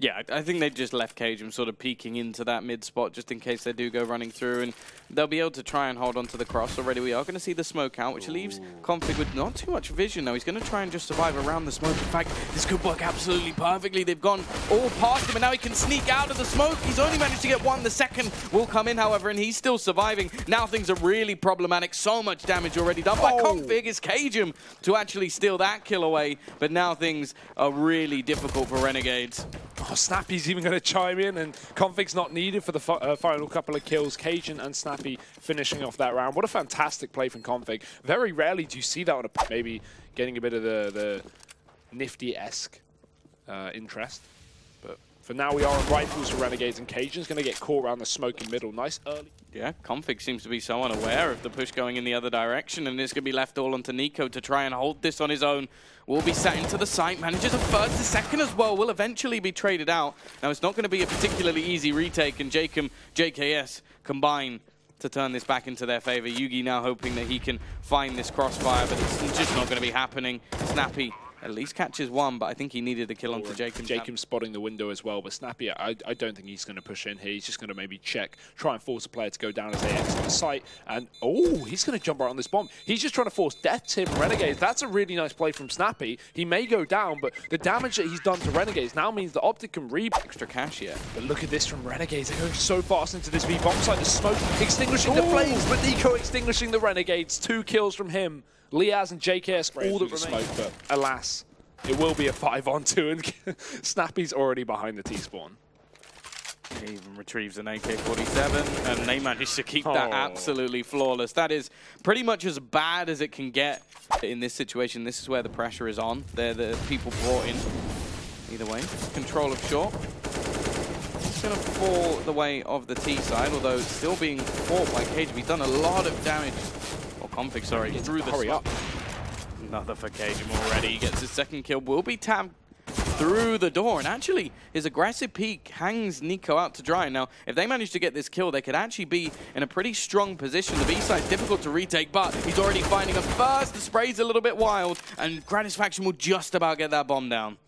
Yeah, I think they just left Cajun sort of peeking into that mid spot just in case they do go running through, and they'll be able to try and hold on to the cross. Already we are going to see the smoke out, which leaves Config with not too much vision now. He's going to try and just survive around the smoke. In fact, this could work absolutely perfectly. They've gone all past him, and now he can sneak out of the smoke. He's only managed to get one. The second will come in, however, and he's still surviving. Now things are really problematic. So much damage already done by Config. It's Cajun to actually steal that kill away, but now things are really difficult for Renegades. Oh, Snappy's even going to chime in, and Config's not needed for the final couple of kills. Cajun and Snappy finishing off that round. What a fantastic play from Config. Very rarely do you see that on a maybe getting a bit of the Nifty-esque interest. But for now, we are on rifles for Renegades, and Cajun's going to get caught around the smoke in middle. Nice early. Yeah, Config seems to be so unaware of the push going in the other direction, and it's going to be left all onto Nico to try and hold this on his own. Will be sat into the site, manages a first, a second as well, will eventually be traded out. Now, it's not going to be a particularly easy retake, and Jacob, JKS combine to turn this back into their favor. Yugi now hoping that he can find this crossfire, but it's just not going to be happening. Snappy at least catches one, but I think he needed a kill onto Jacob. Jacob spotting the window as well, but Snappy, I don't think he's going to push in here. He's just going to maybe check, try and force a player to go down as they exit the site. And, oh, he's going to jump right on this bomb. He's just trying to force death to him, Renegades. That's a really nice play from Snappy. He may go down, but the damage that he's done to Renegades now means that Optic can extra cash here. But look at this from Renegades. They're going so fast into this B bomb site. The smoke extinguishing the flames, but Nico extinguishing the Renegades. 2 kills from him. Liaz and JKS all that remain. Smoke, but alas, it will be a 5-on-2, and Snappy's already behind the T-spawn. He even retrieves an AK-47, and they managed to keep that absolutely flawless. That is pretty much as bad as it can get in this situation. This is where the pressure is on. They're the people brought in. Either way, control of short. It's going to fall the way of the T side, although it's still being fought by Cage. He's done a lot of damage. Or Config, sorry. Through the hurry up. Another for Cajun already. He gets his second kill. Will be tapped through the door. And actually, his aggressive peek hangs Nico out to dry. Now, if they manage to get this kill, they could actually be in a pretty strong position. The B-side's difficult to retake, but he's already finding a first. The spray's a little bit wild, and Gratisfaction will just about get that bomb down.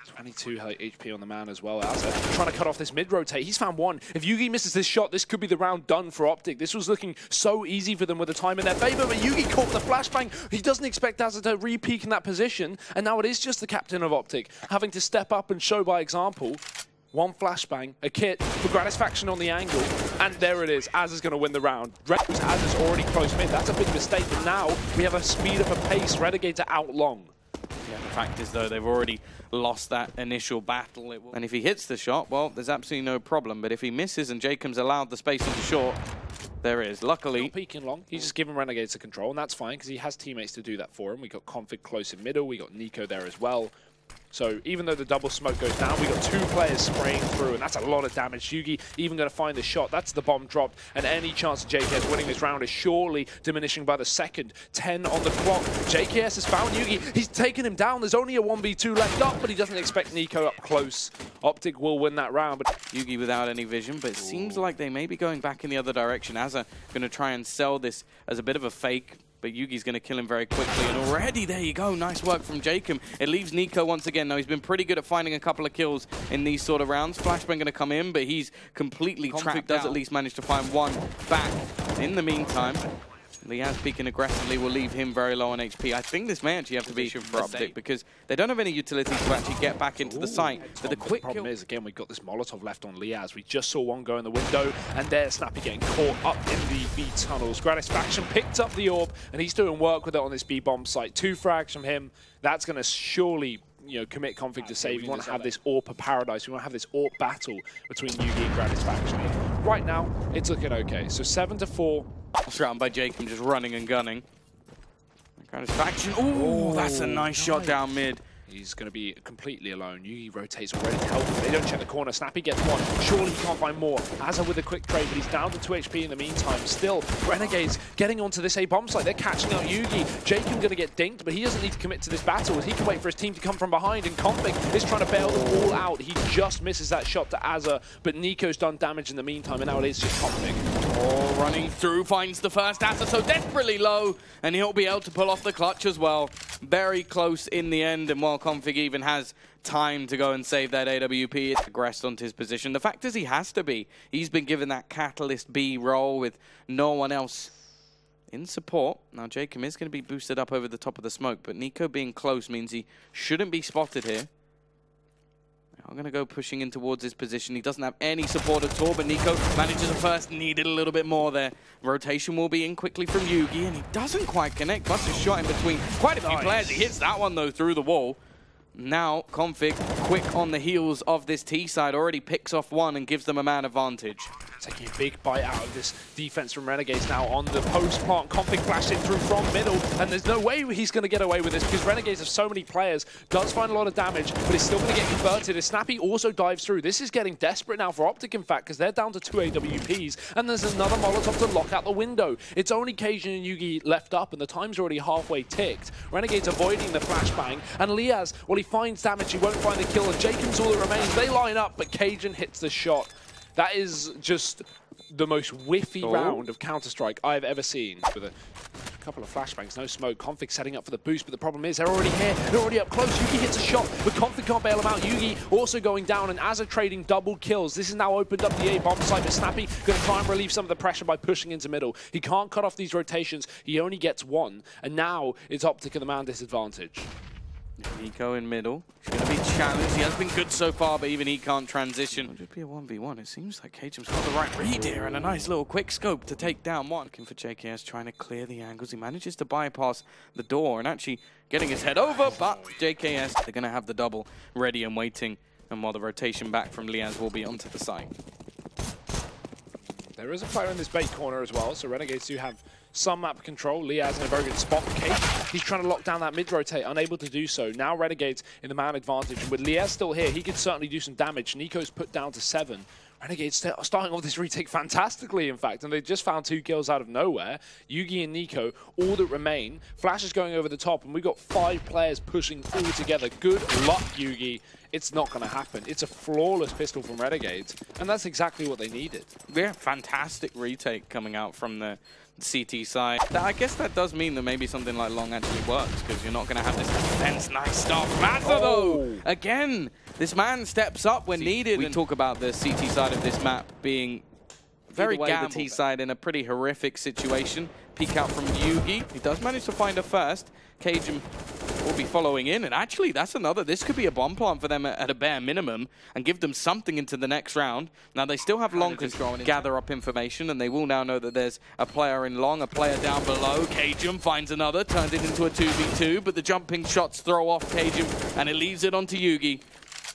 22 HP on the man as well. Acer trying to cut off this mid-rotate. He's found one. If Yugi misses this shot, this could be the round done for Optic. This was looking so easy for them with the time in their favor, but Yugi caught the flashbang. He doesn't expect Acer to re-peek in that position, and now it is just the captain of Optic having to step up and show by example. One flashbang, a kit for Gratisfaction on the angle, and there it is. Azer's going to win the round. Azer's already close mid. That's a big mistake, but now we have a speed up a pace. Renegades are out long. Yeah, the fact is, though, they've already lost that initial battle. And if he hits the shot, well, there's absolutely no problem. But if he misses and Jacob's allowed the space on the short, there is. Luckily, not peeking long. He's just giving Renegades the control, and that's fine because he has teammates to do that for him. We got Config close in middle. We got Nico there as well. So even though the double smoke goes down, we got 2 players spraying through, and that's a lot of damage. Yugi even going to find the shot. That's the bomb dropped, and any chance of JKS winning this round is surely diminishing by the second. 10 on the clock. JKS has found Yugi. He's taken him down. There's only a 1v2 left up, but he doesn't expect Nico up close. Optic will win that round, but Yugi without any vision, but it seems like they may be going back in the other direction. Aza going to try and sell this as a bit of a fake, but Yugi's going to kill him very quickly. And already, there you go. Nice work from Jacob. It leaves Nico once again. Now, he's been pretty good at finding a couple of kills in these sort of rounds. Flashbang going to come in, but he's completely trapped. Does at least manage to find one back. In the meantime, Liaz peeking aggressively will leave him very low on HP. I think this may actually have to be for Optic because they don't have any utility to actually get back into the site. But the quick problem is, again, we've got this Molotov left on Liaz. We just saw one go in the window, and there's Snappy getting caught up in the B tunnels. Gratisfaction picked up the orb, and he's doing work with it on this B bomb site. 2 frags from him. That's going to surely, you know, commit Config to save. We want to have this AWP of paradise. We want to have this AWP battle between Yugi and Gratisfaction. Right now, it's looking okay. So 7-4. Surrounded by Jacob just running and gunning. Gratisfaction. Ooh, that's a nice shot down mid. He's going to be completely alone. Yugi rotates already to help him. They don't check the corner. Snappy gets one. Surely he can't find more. Aza with a quick trade, but he's down to 2 HP in the meantime. Still, Renegades getting onto this A bomb site. They're catching out Yugi. Jacob going to get dinked, but he doesn't need to commit to this battle as he can wait for his team to come from behind. And Config is trying to bail them all out. He just misses that shot to Aza, but Nico's done damage in the meantime, and now it is just Config. Oh, running through, finds the first Aza so desperately low, and he'll be able to pull off the clutch as well. Very close in the end, and while before Config even has time to go and save that AWP. It's aggressed onto his position. The fact is he has to be. He's been given that Catalyst B role with no one else in support. Now Jacob is going to be boosted up over the top of the smoke, but Nico being close means he shouldn't be spotted here. I'm going to go pushing in towards his position. He doesn't have any support at all, but Nico manages a first. Needed a little bit more there. Rotation will be in quickly from Yugi, and he doesn't quite connect. Busts a shot in between quite a few players. He hits that one, though, through the wall. Now, Config, quick on the heels of this T side, already picks off one and gives them a man advantage. Taking a big bite out of this defense from Renegades now on the post plant. Config flashed in through from middle, and there's no way he's going to get away with this because Renegades have so many players. Does find a lot of damage, but it's still going to get converted as Snappy also dives through. This is getting desperate now for Optic, in fact, because they're down to 2 AWPs, and there's another Molotov to lock out the window. It's only Cajun and Yugi left up, and the time's already halfway ticked. Renegades avoiding the flashbang, and Liaz, well, he finds damage, he won't find the kill, and Jacob's all that remains. They line up, but Cajun hits the shot. That is just the most whiffy round of Counter-Strike I've ever seen. With a couple of flashbangs, no smoke. Config setting up for the boost, but the problem is they're already here. They're already up close. Yugi hits a shot, but Config can't bail him out. Yugi also going down, and Acer trading double kills. This has now opened up the A bomb site, but Snappy going to try and relieve some of the pressure by pushing into middle. He can't cut off these rotations. He only gets one, and now it's Optic at the man disadvantage. Nico in middle. He's going to be challenged. He has been good so far, but even he can't transition. It'll just be a 1v1. It seems like Cajun's got the right read here and a nice little quick scope to take down one. Looking for JKS, trying to clear the angles. He manages to bypass the door and actually getting his head over, but JKS, they're going to have the double ready and waiting. And while the rotation back from Liaz will be onto the site. There is a player in this bait corner as well, so Renegades do have some map control. Liaz in a very good spot. Cage, he's trying to lock down that mid-rotate, unable to do so. Now Renegades in the man advantage. And with Liaz still here, he could certainly do some damage. Nico's put down to 7. Renegades starting off this retake fantastically, in fact, and they just found 2 kills out of nowhere. Yugi and Nico, all that remain. Flash is going over the top, and we've got 5 players pushing all together. Good luck, Yugi. It's not going to happen. It's a flawless pistol from Renegades, and that's exactly what they needed. Yeah, fantastic retake coming out from the CT side. I guess that does mean that maybe something like long actually works, because you're not going to have this defense. Nice stuff. Mather, though! Again, this man steps up when needed. We talk about the CT side of this map being very gamble. The T side in a pretty horrific situation. Peek out from Yugi. He does manage to find a first. Cajun will be following in, and actually that's another. This could be a bomb plant for them at a bare minimum and give them something into the next round. Now they still have long control and gather up information, and they will now know that there's a player in long, a player down below. Cajun finds another, turns it into a 2v2, but the jumping shots throw off Cajun, and it leaves it onto Yugi.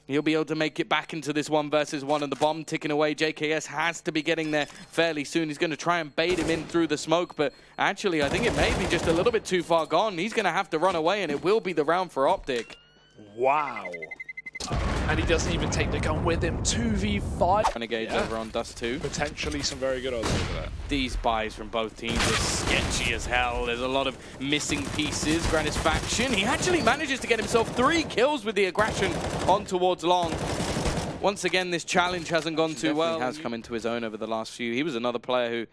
He'll be able to make it back into this 1 versus 1, and the bomb ticking away. JKS has to be getting there fairly soon. He's going to try and bait him in through the smoke, but actually I think it may be just a little bit too far gone. He's going to have to run away, and it will be the round for Optic. Wow. And he doesn't even take the gun with him. 2v5. Renegades over on Dust2. Potentially some very good odds over there. These buys from both teams are sketchy as hell. There's a lot of missing pieces. Gratisfaction, he actually manages to get himself 3 kills with the aggression on towards long. Once again, this challenge hasn't gone too well. He has come into his own over the last few. He was another player who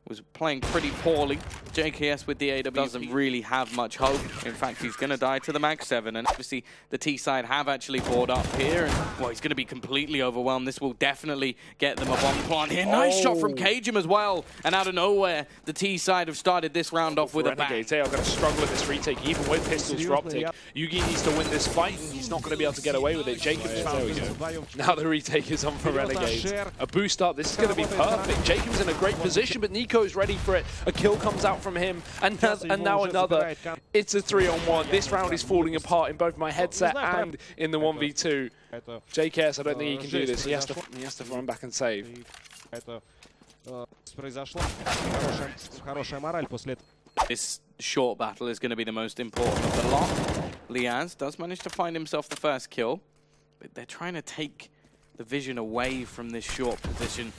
was playing pretty poorly. JKS with the AW doesn't really have much hope. In fact, he's going to die to the Mag 7, and obviously the T side have actually poured up here, and well, he's going to be completely overwhelmed. This will definitely get them a bomb plant here. Nice shot from Cajun as well, and out of nowhere, the T side have started this round off with a bang. They are going to struggle at this retake, even with pistols for Optic. Yugi needs to win this fight, and he's not going to be able to get away with it. Jacob's found go. Now the retake is on for Renegades. A boost up, this is going to be perfect. Jacob's in a great position, but Nico's ready for it. A kill comes out from him, and now another. It's a 3-on-1. This round is falling apart in both my headset and in the 1v2. JKS, I don't think he can do this. He has to run back and save. This short battle is going to be the most important of the lot. Liaz does manage to find himself the first kill, but they're trying to take the vision away from this short position.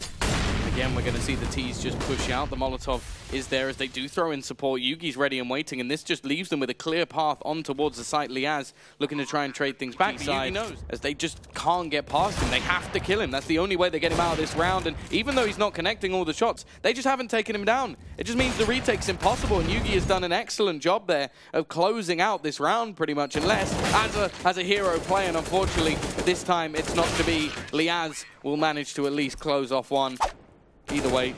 Again, we're going to see the T's just push out. The Molotov is there as they do throw in support. Yugi's ready and waiting, and this just leaves them with a clear path on towards the site. Liaz looking to try and trade things back. Yugi knows, as they just can't get past him. They have to kill him. That's the only way they get him out of this round, and even though he's not connecting all the shots, they just haven't taken him down. It just means the retake's impossible, and Yugi has done an excellent job there of closing out this round pretty much, unless as a hero play, and unfortunately this time it's not to be. Liaz will manage to at least close off one. Either way,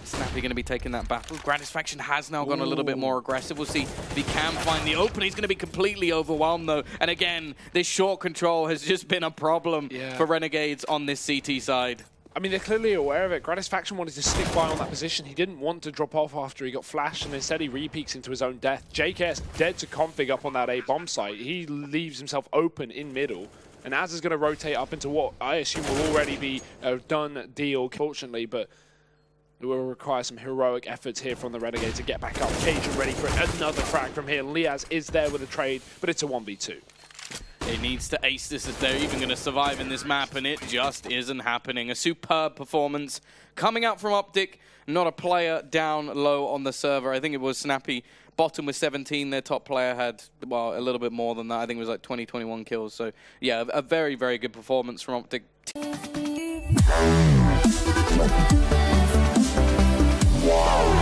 Snappy going to be taking that battle. Gratisfaction has now gone a little bit more aggressive. We'll see if he can find the open. He's going to be completely overwhelmed, though. And again, this short control has just been a problem for Renegades on this CT side. I mean, they're clearly aware of it. Gratisfaction wanted to stick by on that position. He didn't want to drop off after he got flashed, and instead he re-peeks into his own death. JKS dead to config up on that A-bomb site. He leaves himself open in middle. And Az is going to rotate up into what I assume will already be a done deal, fortunately, but it will require some heroic efforts here from the Renegade to get back up. Cajun ready for another frag from here. Liaz is there with a trade, but it's a 1v2. It needs to ace this if they're even going to survive in this map, and it just isn't happening. A superb performance coming out from Optic. Not a player down low on the server. I think it was Snappy. Bottom with 17. Their top player had, well, a little bit more than that. I think it was like 20, 21 kills. So, yeah, a very, very good performance from Optic. Wow.